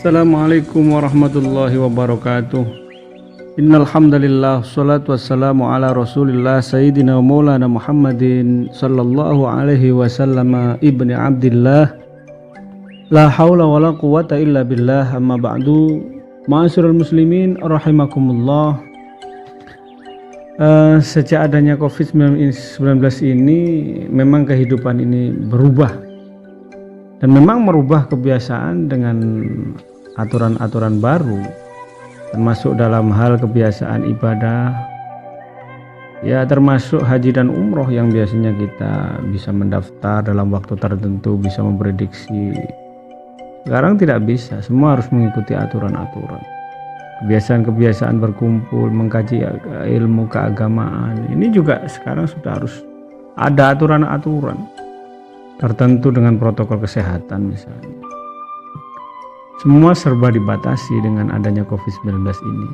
Assalamualaikum warahmatullahi wabarakatuh. Innal hamdalillah wassalatu wassalamu ala Rasulillah sayyidina Maulana Muhammadin sallallahu alaihi wasallam ibni Abdillah. La haula wala quwata illa billah, amma ba'du. Ma'asyiral muslimin rahimakumullah. Sejak adanya COVID-19 ini memang kehidupan ini berubah. Dan memang merubah kebiasaan dengan aturan-aturan baru, termasuk dalam hal kebiasaan ibadah, ya termasuk haji dan umroh yang biasanya kita bisa mendaftar dalam waktu tertentu, bisa memprediksi. Sekarang tidak bisa, semua harus mengikuti aturan-aturan. Kebiasaan-kebiasaan berkumpul, mengkaji ilmu keagamaan, ini juga sekarang sudah harus ada aturan-aturan tertentu dengan protokol kesehatan misalnya. Semua serba dibatasi dengan adanya COVID-19 ini,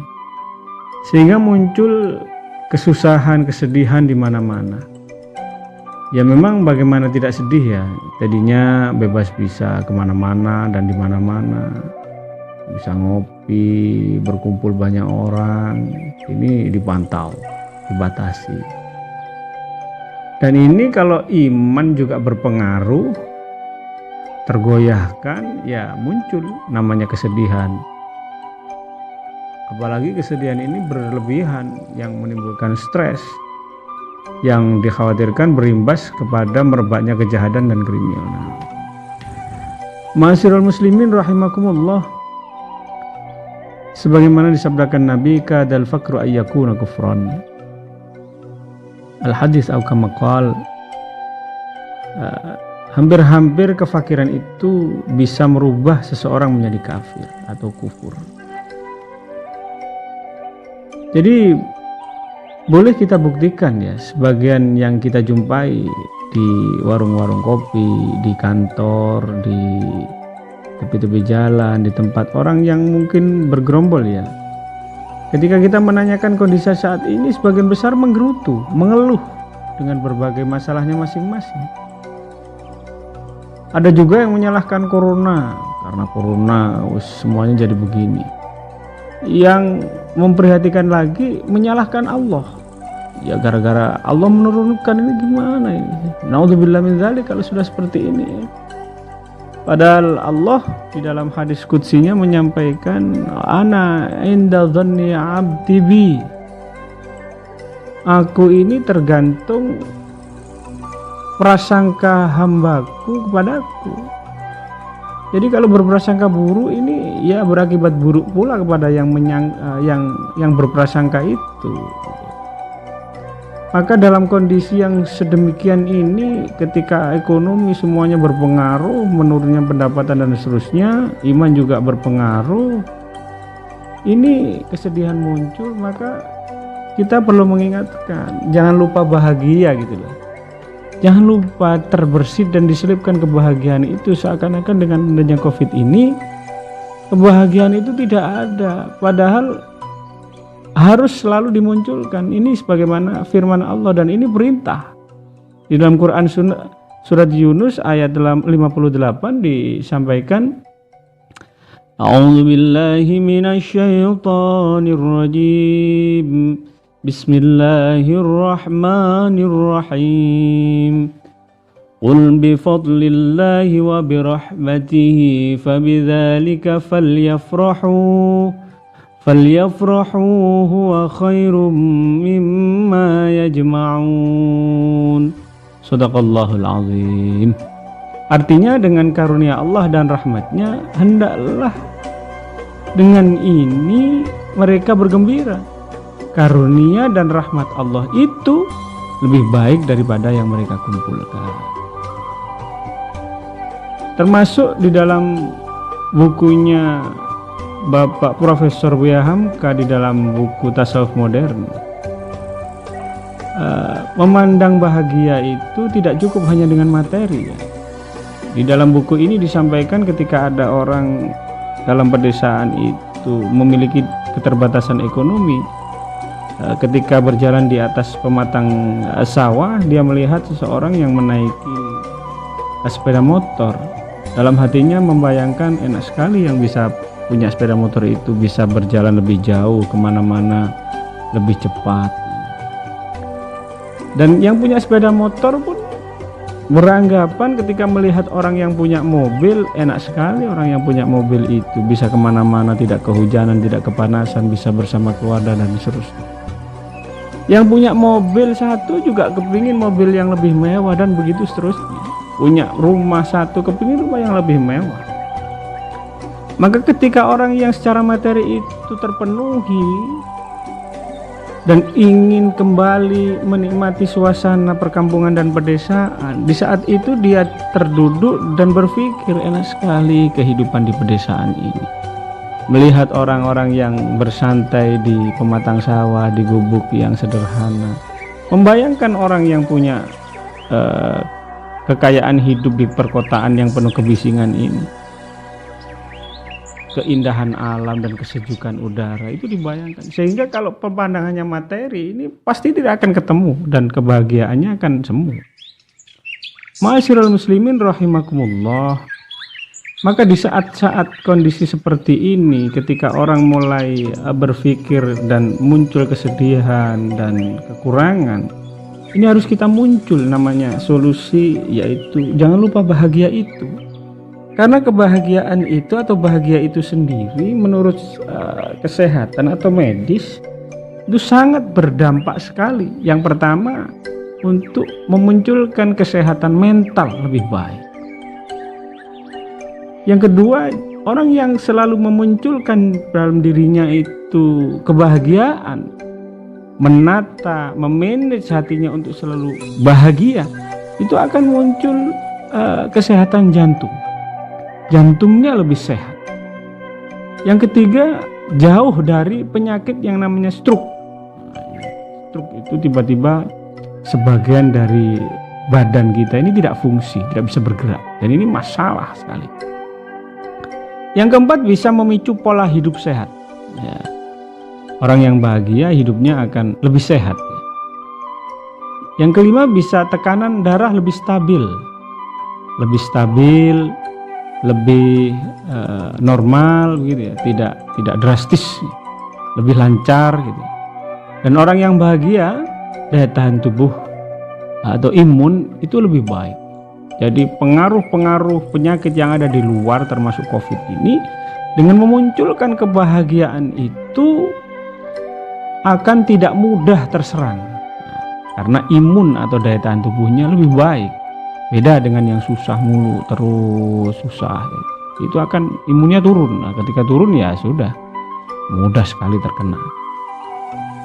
sehingga muncul kesusahan, kesedihan di mana-mana. Ya memang bagaimana tidak sedih ya, tadinya bebas bisa kemana-mana dan di mana-mana, bisa ngopi, berkumpul banyak orang, ini dipantau, dibatasi. Dan ini kalau iman juga berpengaruh, tergoyahkan, ya muncul namanya kesedihan. Apalagi kesedihan ini berlebihan yang menimbulkan stres, yang dikhawatirkan berimbas kepada merebaknya kejahatan dan kriminal. Ma'asyiral muslimin rahimakumullah. Sebagaimana disabdakan Nabi, kadal fakru ayyakuna kufran. Al-hadis atau kama qala, hampir-hampir kefakiran itu bisa merubah seseorang menjadi kafir atau kufur. Jadi boleh kita buktikan ya, sebagian yang kita jumpai di warung-warung kopi, di kantor, di tepi-tepi jalan, di tempat orang yang mungkin bergerombol ya. Ketika kita menanyakan kondisi saat ini, sebagian besar menggerutu, mengeluh dengan berbagai masalahnya masing-masing. Ada juga yang menyalahkan corona, karena corona semuanya jadi begini. Yang memprihatinkan lagi menyalahkan Allah. Ya gara-gara Allah menurunkan ini gimana ini? Naudzubillah min dzalik kalau sudah seperti ini. Padahal Allah di dalam hadis qudsinya menyampaikan, ana inda dhanni 'abdi bi. Aku ini tergantung prasangka hambaku kepadaku. Jadi kalau berprasangka buruk ini ya berakibat buruk pula kepada yang berprasangka itu. Maka dalam kondisi yang sedemikian ini, ketika ekonomi semuanya berpengaruh, menurunnya pendapatan dan seterusnya, iman juga berpengaruh, ini kesedihan muncul, maka kita perlu mengingatkan, jangan lupa bahagia gitu loh. Jangan lupa terbersit dan diselipkan kebahagiaan itu, seakan-akan dengan adanya COVID ini, kebahagiaan itu tidak ada, padahal harus selalu dimunculkan. Ini sebagaimana firman Allah, dan ini perintah di dalam Quran surat Yunus ayat 58 disampaikan, A'udzubillahi minasyaitonirrajim, Bismillahirrahmanirrahim. Qul bifadlillahi wa birahmatihi fabidzalika falyafrahu huwa khairum mimma yajma'un. Shadaqallahul azim. Artinya dengan karunia Allah dan rahmatnya, hendaklah dengan ini mereka bergembira. Karunia dan rahmat Allah itu lebih baik daripada yang mereka kumpulkan. Termasuk di dalam bukunya Bapak Profesor Buya Hamka di dalam buku Tasawuf Modern, memandang bahagia itu tidak cukup hanya dengan materi ya. Di dalam buku ini disampaikan ketika ada orang dalam pedesaan itu memiliki keterbatasan ekonomi, ketika berjalan di atas pematang sawah, dia melihat seseorang yang menaiki sepeda motor. Dalam hatinya membayangkan, enak sekali yang bisa punya sepeda motor itu bisa berjalan lebih jauh, kemana-mana lebih cepat. Dan yang punya sepeda motor pun beranggapan ketika melihat orang yang punya mobil, enak sekali orang yang punya mobil itu bisa kemana-mana, tidak kehujanan, tidak kepanasan, bisa bersama keluarga dan seterusnya. Yang punya mobil satu juga kepingin mobil yang lebih mewah dan begitu seterusnya. Punya rumah satu kepingin rumah yang lebih mewah. Maka ketika orang yang secara materi itu terpenuhi dan ingin kembali menikmati suasana perkampungan dan pedesaan, di saat itu dia terduduk dan berpikir, enak sekali kehidupan di pedesaan ini. Melihat orang-orang yang bersantai di pematang sawah, di gubuk yang sederhana, membayangkan orang yang punya kekayaan hidup di perkotaan yang penuh kebisingan ini, keindahan alam dan kesejukan udara itu dibayangkan, sehingga kalau pemandangannya materi ini pasti tidak akan ketemu dan kebahagiaannya akan semu. Ma'asyiral muslimin rahimakumullah, maka di saat-saat kondisi seperti ini, ketika orang mulai berpikir dan muncul kesedihan dan kekurangan, ini harus kita muncul namanya solusi, yaitu jangan lupa bahagia itu. Karena kebahagiaan itu atau bahagia itu sendiri menurut kesehatan atau medis itu sangat berdampak sekali. Yang pertama, untuk memunculkan kesehatan mental lebih baik. Yang kedua, orang yang selalu memunculkan dalam dirinya itu kebahagiaan, menata, memanage hatinya untuk selalu bahagia, itu akan muncul kesehatan jantung. Jantungnya lebih sehat. Yang ketiga, jauh dari penyakit yang namanya stroke. Stroke itu tiba-tiba sebagian dari badan kita ini tidak fungsi, tidak bisa bergerak, dan ini masalah sekali. Yang keempat, bisa memicu pola hidup sehat. Ya. Orang yang bahagia hidupnya akan lebih sehat. Yang kelima, bisa tekanan darah lebih stabil, lebih normal gitu ya, tidak drastis, lebih lancar gitu. Dan orang yang bahagia, daya tahan tubuh atau imun itu lebih baik. Jadi pengaruh-pengaruh penyakit yang ada di luar termasuk COVID ini, dengan memunculkan kebahagiaan itu akan tidak mudah terserang, karena imun atau daya tahan tubuhnya lebih baik. Beda dengan yang susah mulu, terus susah, itu akan imunnya turun. Nah, ketika turun ya sudah, mudah sekali terkena.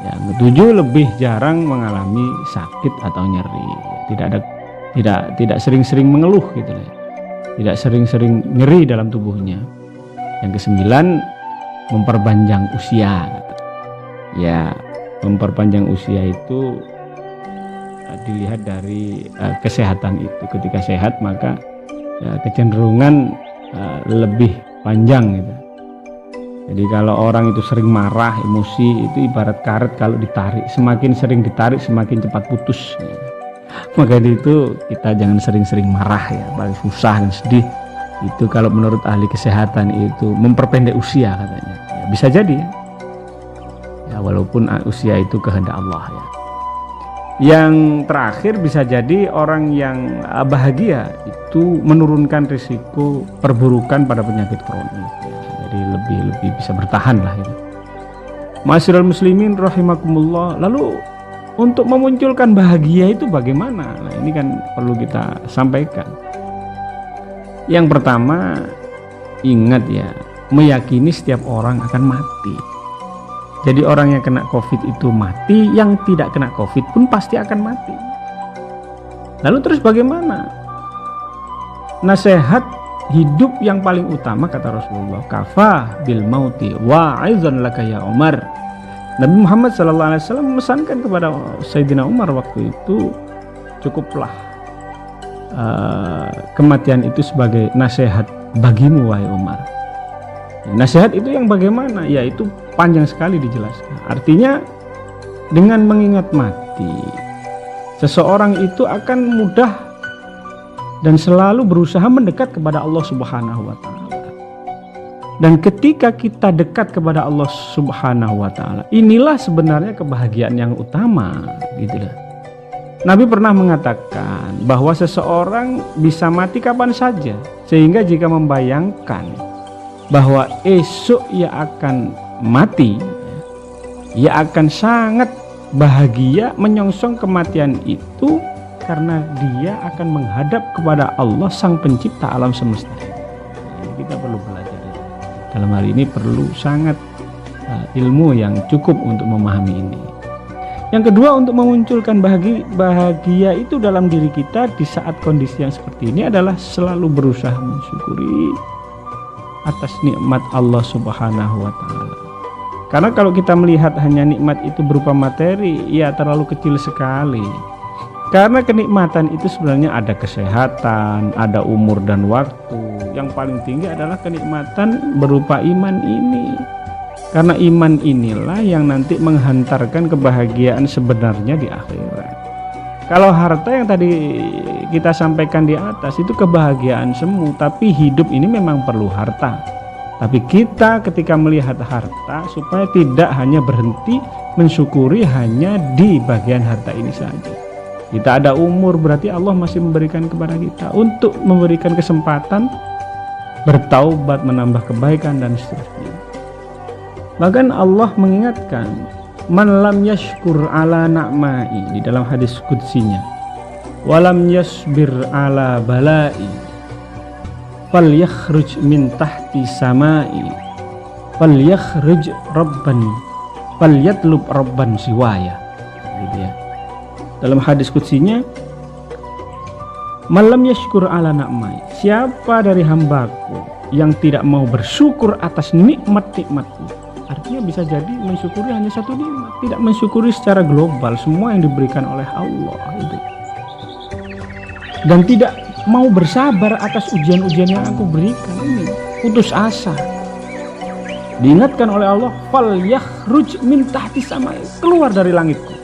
Yang ketujuh, lebih jarang mengalami sakit atau nyeri. Tidak sering-sering mengeluh gitu ya. Tidak sering-sering nyeri dalam tubuhnya. Yang kesembilan, memperpanjang usia. Ya, memperpanjang usia itu dilihat dari kesehatan itu. Ketika sehat maka kecenderungan lebih panjang gitu. Jadi kalau orang itu sering marah, emosi itu ibarat karet kalau ditarik, semakin sering ditarik semakin cepat putus. Maka itu kita jangan sering-sering marah ya, paling susah dan sedih. Itu kalau menurut ahli kesehatan itu memperpendek usia katanya. Ya, bisa jadi ya. Ya walaupun usia itu kehendak Allah ya. Yang terakhir, bisa jadi orang yang bahagia itu menurunkan risiko perburukan pada penyakit kronis ya. Jadi lebih bisa bertahan lah itu. Ma'asyiral muslimin rahimakumullah. Lalu untuk memunculkan bahagia itu bagaimana? Nah, ini kan perlu kita sampaikan. Yang pertama, ingat ya, meyakini setiap orang akan mati. Jadi orang yang kena COVID itu mati, yang tidak kena COVID pun pasti akan mati. Lalu terus bagaimana? Nasihat hidup yang paling utama kata Rasulullah, kafah bil mauti wa'izan laka ya Umar. Nabi Muhammad SAW memesankan kepada Sayyidina Umar waktu itu, cukuplah kematian itu sebagai nasihat bagimu wahai Umar. Nasihat itu yang bagaimana? Yaitu panjang sekali dijelaskan. Artinya dengan mengingat mati, seseorang itu akan mudah dan selalu berusaha mendekat kepada Allah Subhanahu wa Ta'ala. Dan ketika kita dekat kepada Allah Subhanahu wa taala, inilah sebenarnya kebahagiaan yang utama, gitu loh. Nabi pernah mengatakan bahwa seseorang bisa mati kapan saja, sehingga jika membayangkan bahwa esok ia akan mati, ia akan sangat bahagia menyongsong kematian itu karena dia akan menghadap kepada Allah Sang Pencipta alam semesta. Kita perlu belajar. Dalam hal ini perlu sangat ilmu yang cukup untuk memahami ini. Yang kedua, untuk memunculkan bahagia itu dalam diri kita di saat kondisi yang seperti ini adalah selalu berusaha mensyukuri atas nikmat Allah Subhanahu wa taala. Karena kalau kita melihat hanya nikmat itu berupa materi, ya terlalu kecil sekali. Karena kenikmatan itu sebenarnya ada kesehatan, ada umur dan waktu. Yang paling tinggi adalah kenikmatan berupa iman ini. Karena iman inilah yang nanti menghantarkan kebahagiaan sebenarnya di akhirat. Kalau harta yang tadi kita sampaikan di atas itu kebahagiaan semu, tapi hidup ini memang perlu harta. Tapi kita ketika melihat harta supaya tidak hanya berhenti mensyukuri hanya di bagian harta ini saja. Kita ada umur, berarti Allah masih memberikan kepada kita untuk memberikan kesempatan bertaubat, menambah kebaikan dan seterusnya. Bahkan Allah mengingatkan, man lam yashkur ala na'mai, di dalam hadis qudsinya, walam yasbir ala balai falyakhruj min tahti samai falyakhruj rabban falyatlub rabban siwaya, gitu ya. Dalam hadis qudsinya, malam yashkur ala na'mai, siapa dari hambaku yang tidak mau bersyukur atas nikmat-nikmatku. Artinya bisa jadi mensyukuri hanya satu nikmat, tidak mensyukuri secara global semua yang diberikan oleh Allah itu. Dan tidak mau bersabar atas ujian-ujian yang aku berikan ini, putus asa. Diingatkan oleh Allah, fal yakhruj min tahti samai, keluar dari langitku.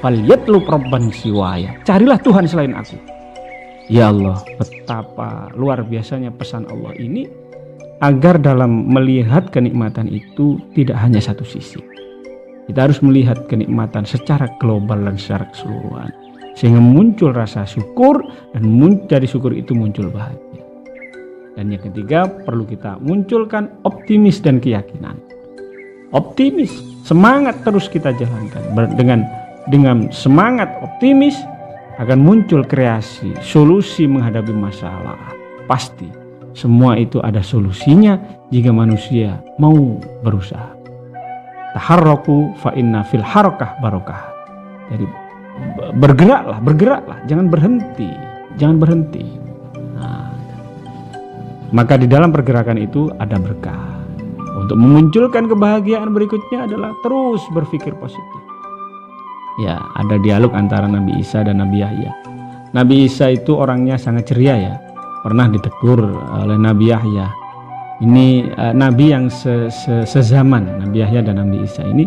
Fal yatlub rabban siwaya, carilah Tuhan selain aku. Ya Allah, betapa luar biasanya pesan Allah ini, agar dalam melihat kenikmatan itu tidak hanya satu sisi. Kita harus melihat kenikmatan secara global dan secara keseluruhan, sehingga muncul rasa syukur, dan dari syukur itu muncul bahagia. Dan yang ketiga, perlu kita munculkan optimis dan keyakinan. Optimis, semangat terus kita jalankan. Dengan semangat optimis akan muncul kreasi, solusi menghadapi masalah. Pasti semua itu ada solusinya jika manusia mau berusaha. Taharraku fa inna fil harakah barokah. Jadi bergeraklah, jangan berhenti. Nah, maka di dalam pergerakan itu ada berkah. Untuk memunculkan kebahagiaan berikutnya adalah terus berpikir positif. Ya, ada dialog antara Nabi Isa dan Nabi Yahya. Nabi Isa itu orangnya sangat ceria ya. Pernah ditegur oleh Nabi Yahya. Ini nabi yang sezaman, Nabi Yahya dan Nabi Isa ini.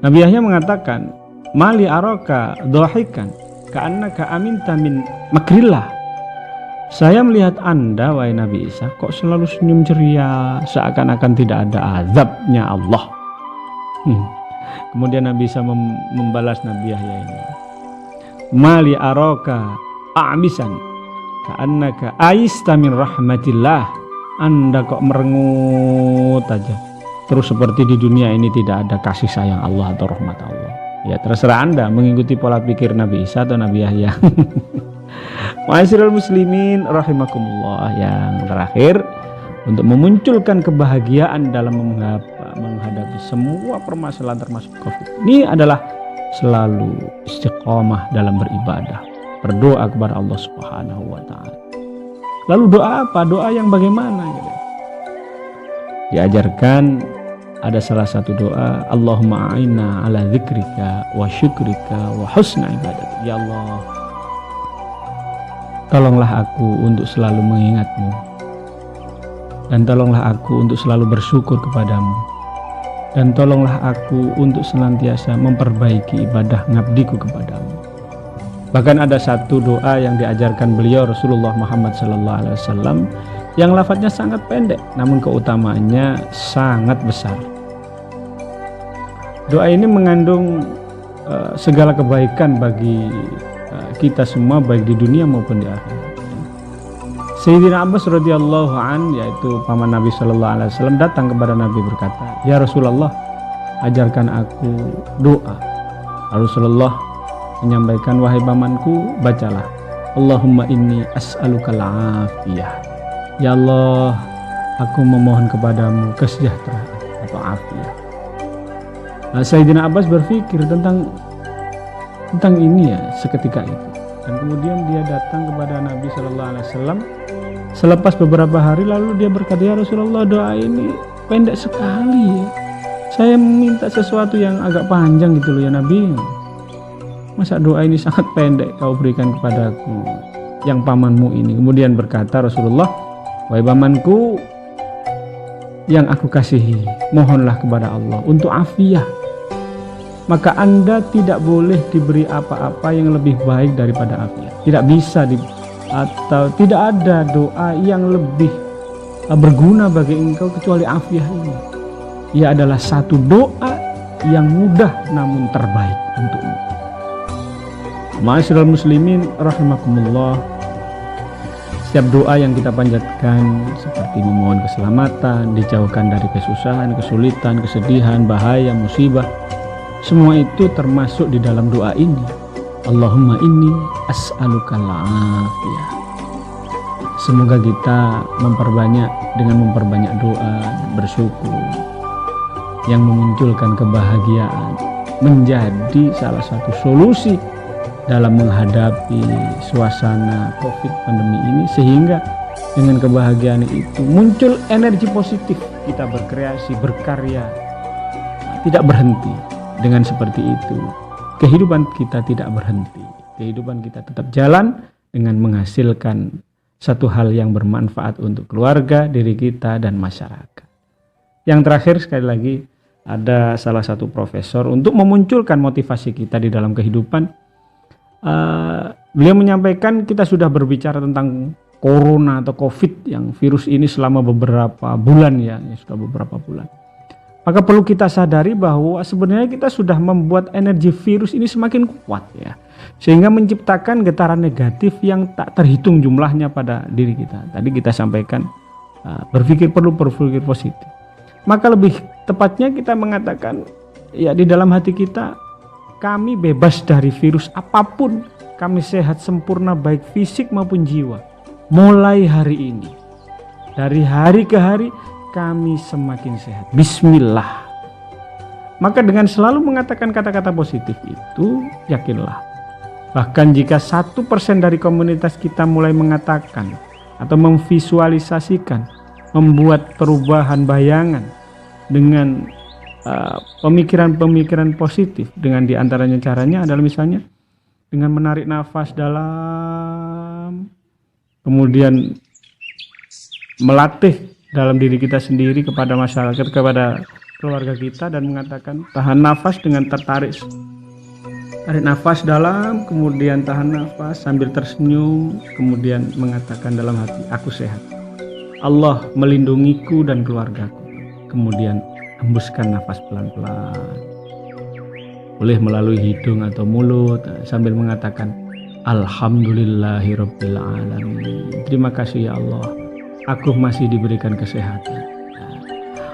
Nabi Yahya mengatakan, mali araka dhahikan ka'annaka aminta min makrillah. Saya melihat Anda, wahai Nabi Isa, kok selalu senyum ceria, seakan-akan tidak ada azabnya Allah. Kemudian Nabi Isa membalas Nabi Yahya ini, mali araka a'misan ka'annaka aista min rahmatillah. Anda kok merengut aja terus seperti di dunia ini tidak ada kasih sayang Allah atau rahmat Allah. Ya terserah Anda mengikuti pola pikir Nabi Isa atau Nabi Yahya. Ma'asyiral muslimin rahimakumullah. Yang terakhir, untuk memunculkan kebahagiaan dalam menghadapi semua permasalahan termasuk COVID ini adalah selalu istiqomah dalam beribadah, berdoa kepada Allah Subhanahu wa taala. Lalu doa apa? Doa yang bagaimana gitu? Diajarkan ada salah satu doa, Allahumma a'inna ala dzikrika wa syukrika wa husna ibadat. Ya Allah, tolonglah aku untuk selalu mengingatmu, dan tolonglah aku untuk selalu bersyukur kepadamu, dan tolonglah aku untuk senantiasa memperbaiki ibadah ngabdiku kepadamu. Bahkan ada satu doa yang diajarkan beliau Rasulullah Muhammad SAW yang lafadznya sangat pendek namun keutamaannya sangat besar. Doa ini mengandung segala kebaikan bagi kita semua, baik di dunia maupun di akhirat. Sayyidina Abbas radhiyallahu an, yaitu paman Nabi sallallahu alaihi wasallam, datang kepada Nabi berkata, "Ya Rasulullah, ajarkan aku doa." Rasulullah menyampaikan, "Wahai pamanku, bacalah, Allahumma inni as'alukal afiyah." Ya Allah, aku memohon kepadamu kesejahteraan atau afiyah. Nah, Sayyidina Abbas berpikir tentang ini ya seketika itu, dan kemudian dia datang kepada Nabi Shallallahu Alaihi Wasallam selepas beberapa hari, lalu dia berkata, "Ya Rasulullah, doa ini pendek sekali. Saya meminta sesuatu yang agak panjang gitu loh ya Nabi. Masa doa ini sangat pendek kau berikan kepadaku yang pamanmu ini?" Kemudian berkata Rasulullah, "Wahai pamanku yang aku kasihi, mohonlah kepada Allah untuk afiyah. Maka Anda tidak boleh diberi apa-apa yang lebih baik daripada afiyah. Tidak bisa atau tidak ada doa yang lebih berguna bagi engkau kecuali afiyah ini. Ia adalah satu doa yang mudah namun terbaik untukmu." Ma'asyiral muslimin rahimakumullah, setiap doa yang kita panjatkan seperti memohon keselamatan, dijauhkan dari kesusahan, kesulitan, kesedihan, bahaya, musibah, semua itu termasuk di dalam doa ini. Allahumma inni as'alukal afiyah. Semoga kita dengan memperbanyak doa, bersyukur yang memunculkan kebahagiaan menjadi salah satu solusi dalam menghadapi suasana COVID pandemi ini, sehingga dengan kebahagiaan itu muncul energi positif, kita berkreasi, berkarya, tidak berhenti. Dengan seperti itu kehidupan kita tidak berhenti, kehidupan kita tetap jalan dengan menghasilkan satu hal yang bermanfaat untuk keluarga, diri kita, dan masyarakat. Yang terakhir, sekali lagi, ada salah satu profesor untuk memunculkan motivasi kita di dalam kehidupan. Beliau menyampaikan, kita sudah berbicara tentang corona atau COVID yang virus ini selama beberapa bulan ya sudah beberapa bulan. Maka perlu kita sadari bahwa sebenarnya kita sudah membuat energi virus ini semakin kuat ya, sehingga menciptakan getaran negatif yang tak terhitung jumlahnya pada diri kita. Tadi kita sampaikan perlu berpikir positif. Maka lebih tepatnya kita mengatakan ya, di dalam hati kita, kami bebas dari virus apapun, kami sehat sempurna baik fisik maupun jiwa. Mulai hari ini, dari hari ke hari kami semakin sehat. Bismillah. Maka dengan selalu mengatakan kata-kata positif itu, yakinlah, bahkan jika 1% dari komunitas kita mulai mengatakan atau memvisualisasikan, membuat perubahan bayangan dengan pemikiran-pemikiran positif, dengan diantaranya caranya adalah misalnya dengan menarik nafas dalam, kemudian melatih dalam diri kita sendiri, kepada masyarakat, kepada keluarga kita, dan mengatakan tahan nafas dengan tarik nafas dalam, kemudian tahan nafas sambil tersenyum, kemudian mengatakan dalam hati, aku sehat, Allah melindungiku dan keluargaku. Kemudian hembuskan nafas pelan-pelan, boleh melalui hidung atau mulut, sambil mengatakan Alhamdulillahirabbil alamin. Terima kasih ya Allah, aku masih diberikan kesehatan.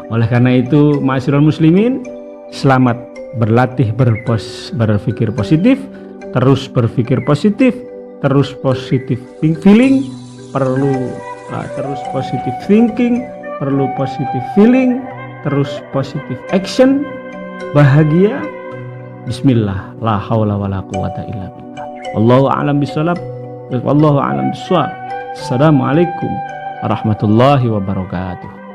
Oleh karena itu, ma'asyiral muslimin, selamat berlatih berpikir positif, terus berpikir positif, terus positive feeling, perlu terus positive thinking, perlu positive feeling, terus positive action, bahagia. Bismillah, la haula wala quwata illa billah. Wallahu a'lam bishawab. Wallahu a'lam bishawab. Assalamualaikum warahmatullahi wabarakatuh.